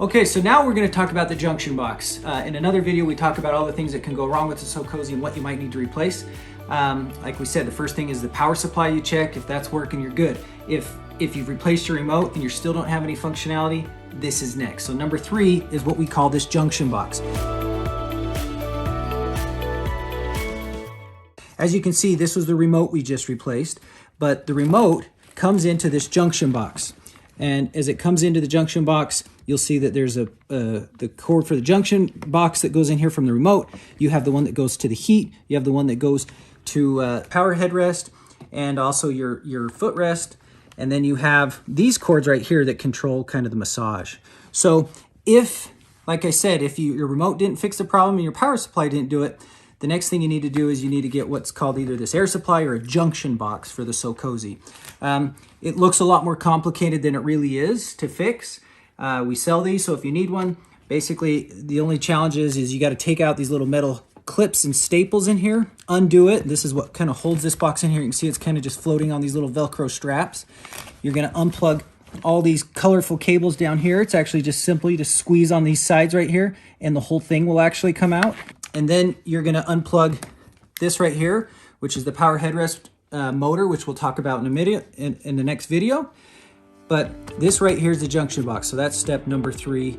Okay, so now we're going to talk about the junction box. In another video, we talk about all the things that can go wrong with the Socozi and what you might need to replace. Like we said, the first thing is the power supply you check. If that's working, you're good. If you've replaced your remote and you still don't have any functionality, this is next. So number 3 is what we call this junction box. As you can see, this was the remote we just replaced, but the remote comes into this junction box. And as it comes into the junction box, you'll see that there's the cord for the junction box that goes in here from the remote. You have the one that goes to the heat. You have the one that goes to power headrest and also your footrest. And then you have these cords right here that control kind of the massage. So if, like I said, if your remote didn't fix the problem and your power supply didn't do it, the next thing you need to do is you need to get what's called either this air supply or a junction box for the Socozi. It looks a lot more complicated than it really is to fix. We sell these, so if you need one, basically the only challenge is you got to take out these little metal clips and staples in here, undo it. This is what kind of holds this box in here. You can see it's kind of just floating on these little Velcro straps. You're going to unplug all these colorful cables down here. It's actually just simply to squeeze on these sides right here, and the whole thing will actually come out. And then you're going to unplug this right here, which is the power headrest motor, which we'll talk about in a minute in the next video. But this right here is the junction box. So that's step number 3.